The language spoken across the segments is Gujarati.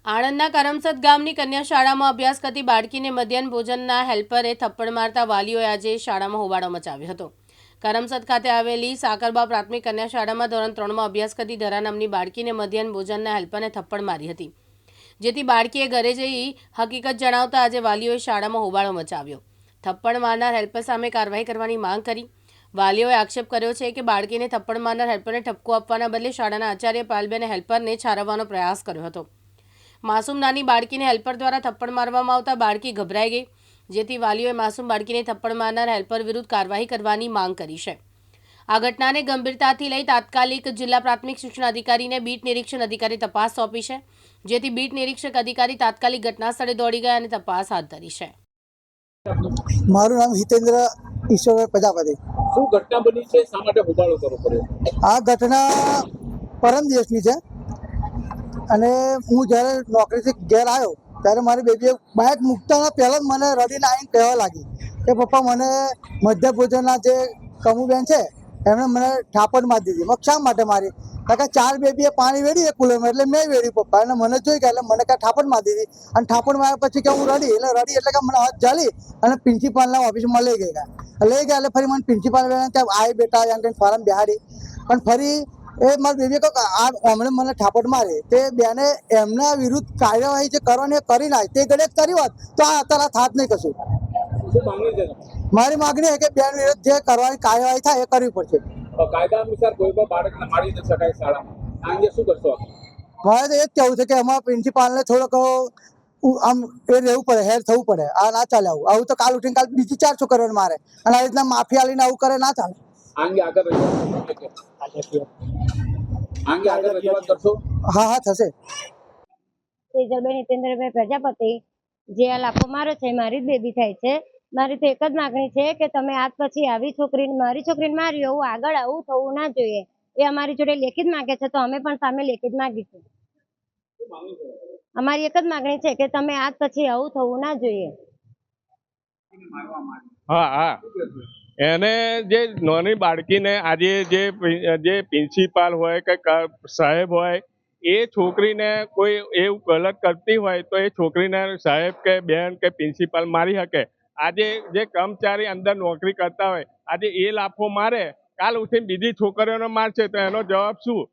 આણંદના કરમસદ ગામની કન્યા શાળામાં અભ્યાસ કરતી બાળકીને મધ્યાહન ભોજનના હેલ્પરે થપ્પડ મારતા વાલીઓએ આજે શાળામાં હોબાળો મચાવ્યો હતો। કરમસદ ખાતે આવેલી સાકરબા પ્રાથમિક કન્યા શાળામાં ધોરણ 3માં અભ્યાસ કરતી ધરા નામની બાળકીને મધ્યાહન ભોજનના હેલ્પરને થપ્પડ મારી હતી, જેથી બાળકીએ ઘરે જઈ હકીકત જણાવતા આજે વાલીઓએ શાળામાં હોબાળો મચાવ્યો। થપ્પડ મારનાર હેલ્પર સામે કાર્યવાહી કરવાની માંગ કરી। વાલીઓએ આક્ષેપ કર્યો છે કે બાળકીને થપ્પડ મારનાર હેલ્પરને ઠપકો આપવાના બદલે શાળાના આચાર્ય પાલબેને હેલ્પરને છારવવાનો પ્રયાસ કર્યો હતો। માસૂમ નાની બાળકીને હેલ્પર દ્વારા થપ્પડ મારવામાં આવતા બાળકી ગભરાઈ ગઈ, જેથી વાલીઓએ માસૂમ બાળકીને થપ્પડ મારનાર હેલ્પર વિરુદ્ધ કાર્યવાહી કરવાની માંગ કરી છે। આ ઘટનાને ગંભીરતાથી લઈ તાત્કાલિક જિલ્લા પ્રાથમિક શિક્ષણ અધિકારીને બીટ નિરીક્ષણ અધિકારી તપાસ સોંપી છે, જેથી બીટ નિરીક્ષક અધિકારી તાત્કાલિક ઘટના સ્થળે દોડી ગયા અને તપાસ હાથ ધરી છે। મારું નામ હિતેન્દ્ર ઈશ્વર પ્રજાપતિ। શું ઘટના બની છે, શા માટે હોબાળો કરવો પડ્યો? આ ઘટના પરમ દિવસની છે અને હું જ્યારે નોકરીથી ઘેર આવ્યો ત્યારે મારી બેબીએ બાઇક મૂકતાના પહેલાં જ મને રડીને આવીને કહેવા લાગી કે પપ્પા મને મધ્ય ભોજનના જે કમુબેન છે એમણે મને ઠાપડ મારી દીધી। મેં શા માટે મારી? કારણ કે 4 બેબીએ પાણી વેડી એક કુલરમાં, એટલે મેં વેડી પપ્પા, અને મને જોઈ ગયા એટલે મને કાંઈ ઠાપડ મારી દીધી। અને ઠાપડ માર્યા પછી કે હું રડી એટલે કે મને હાથ જાલી અને પ્રિન્સિપાલના ઓફિસમાં લઈ ગયા એટલે ફરી મને પ્રિન્સિપાલ ત્યાં આવી બેટા એમ કંઈ ફોરમ બેહાડી પણ ફરી એ મારી બેબીએ કહ્યું કે આ હમણાં મને ઠાપડ મારી, તે બેને એમના વિરુદ્ધ કાર્યવાહી જે કરવાની એ કરી નાખી। તે ઘડે કરી હોત તો આ અત્યારે થાત નહીં કશું। શું માંગણી છે? મારી માગણી છે કે બેન વિરુદ્ધ જે કરવાની કાર્યવાહી થાય એ કરવી પડશે। કાયદા અનુસાર કોઈ પણ બાળકને મારી ન શકાય શાળામાં, આ અંગે શું કરશો? મારે તો એ જ કહેવું છે કે અમારા પ્રિન્સિપાલને થોડોક આમ એ રહેવું પડે, હેર થવું પડે। આ ના ચાલે, આવું તો કાલ ઉઠીને કાલ બીજી 4 છોકરીઓને મારે અને આ રીતના માફિયા લઈને આવું કરે ના ચાલે। આ અંગે આગળ રજૂઆત કરશો? હા થશે। તેજલબેન હિતેન્દ્રભાઈ પ્રજાપતિ, જે આ લાફો માર્યો છે મારી જ બેબી થાય છે। મારી તો એક જ માગણી છે કે તમે આજ પછી આવી છોકરીને, મારી છોકરીને માર્યું એવું આગળ આવું થવું ના જોઈએ। એ અમારી જોડે લેખિત માંગે છે તો અમે પણ સામે લેખિત માંગીશું। અમારી એક જ માગણી છે કે તમે આજ પછી આવું થવું ના જોઈએ। હા, એને જે નાની બાળકીને આજે જે પ્રિન્સિપાલ હોય કે સાહેબ હોય એ છોકરીને કોઈ એવું ગલત કરતી હોય તો એ છોકરીને સાહેબ કે બેન કે પ્રિન્સિપાલ મારી શકે। આજે જે કર્મચારી અંદર નોકરી કરતા હોય આજે એ લાફો મારે, કાલ ઉઠીને બીજી છોકરીઓને મારશે તો એનો જવાબ શું?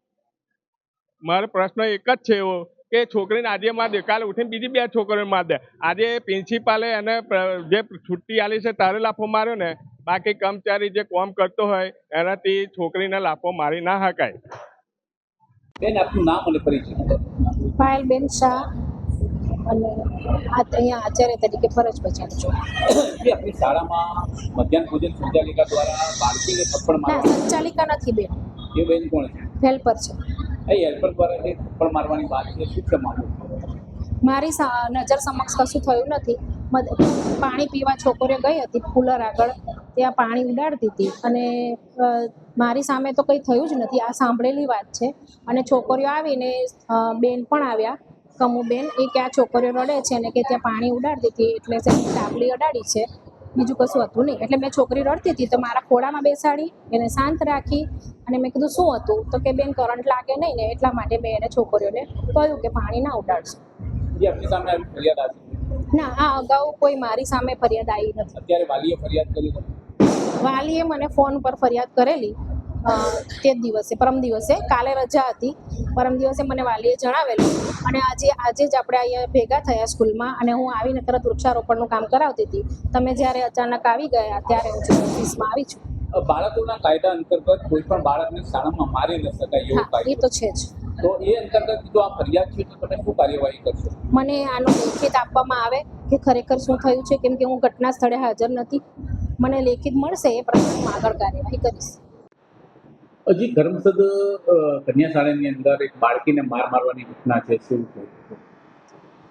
મારો પ્રશ્ન એક જ છે એવો કે છોકરીને આજે માર દે, કાલ ઉઠીને બીજી 2 છોકરીઓને માર દે। આજે પ્રિન્સિપાલે એને જે છુટ્ટી આલી છે તારે લાફો માર્યો ને, બાકી કર્મચારી જે કામ કરતો હોય એનાથી છોકરીને લાફો મારી ના શકાય। બેન, આપનું નામ અને પરિચય? પાયલબેન શાહ, અને અહીંયા આચાર્ય તરીકે ફરજ બજાવું છું। આપણી શાળામાં મધ્યાહન ભોજન સંચાલિકા દ્વારા બાળકીને થપ્પડ ના, મારવા, સંચાલિકા નથી બેન, એ બેન કોણ છે? હેલ્પર છે। એ હેલ્પર દ્વારા જે થપ્પડ મારવાની વાત છે, શું છે મામલો? મારી નજર સમક્ષ કશું થયું નથી। પાણી પીવા છોકરીઓ ગઈ હતી કુલર આગળ, ત્યાં પાણી ઉડાડતી હતી અને મારી સામે તો કંઈ થયું જ નથી, આ સાંભળેલી વાત છે। અને છોકરીઓ આવીને બેન પણ આવ્યા, કમુબેન, એ કે આ છોકરીઓ રડે છે ને કે ત્યાં પાણી ઉડાડતી હતી એટલે ડાબલી અડાડી છે, બીજું કશું હતું નહીં। એટલે મેં છોકરી રડતી હતી તો મારા ખોળામાં બેસાડી, એને શાંત રાખી અને મેં કીધું શું હતું તો કે બેન કરંટ લાગે નહીં ને એટલા માટે મેં એને છોકરીઓને કહ્યું કે પાણી ના ઉડાડશે। આપની સામે આવી ફરિયાદ આવી? ના, આ અગાઉ કોઈ મારી સામે ફરિયાદ આવી નથી। અત્યારે વાલીએ ફરિયાદ કરી છે? વાલીએ મને ફોન પર ફરિયાદ કરેલી તે જ દિવસે, પરમ દિવસે, કાલે રજા હતી, પરમ દિવસે મને વાલીએ જણાવેલું અને આજે જ આપણે અહીંયા ભેગા થયા સ્કૂલમાં અને હું આવીને તરત વૃક્ષારોપણનું કામ કરાવતી હતી। તમે જ્યારે અચાનક આવી ગયા ત્યારે હું ઓફિસમાં આવી છું। બાળકોના કાયદા અંતર્ગત કોઈ પણ બાળકને શાળામાં મારી ન શકાય એવો હા, એ તો છે જ। તો એ અંતર્ગત જો આ ફરિયાદ છે તો તમે શું કાર્યવાહી કરશો? મને આનો લેખિત આપવામાં આવે કે ખરેખર શું થયું છે, કેમ કે હું ઘટના સ્થળે હાજર નથી। મને લેખિત મળશે એ પ્રમાણે હું આગળ કાર્યવાહી કરીશ। હજી કરમસદ કન્યા શાળાની અંદર એક બાળકીને મારવાની ઘટના છે, શું છે?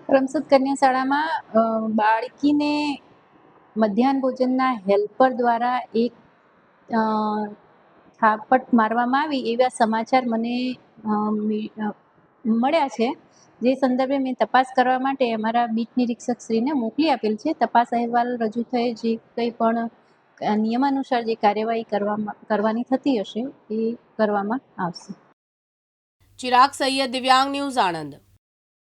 કરમસદ કન્યા શાળામાં બાળકીને મધ્યાહન ભોજનના હેલ્પર દ્વારા એક થાપટ મારવામાં આવી એવા સમાચાર મને મળ્યા છે, જે સંદર્ભે મેં તપાસ કરવા માટે અમારા બીટ નિરીક્ષક શ્રીને મોકલી આપેલ છે। તપાસ અહેવાલ રજૂ થયે જે કંઈ પણ નિયમાનુસાર જે કાર્યવાહી કરવાની થતી હશે એ કરવામાં આવશે। ચિરાગ સૈયદ, દિવ્યાંગ ન્યૂઝ, આણંદ।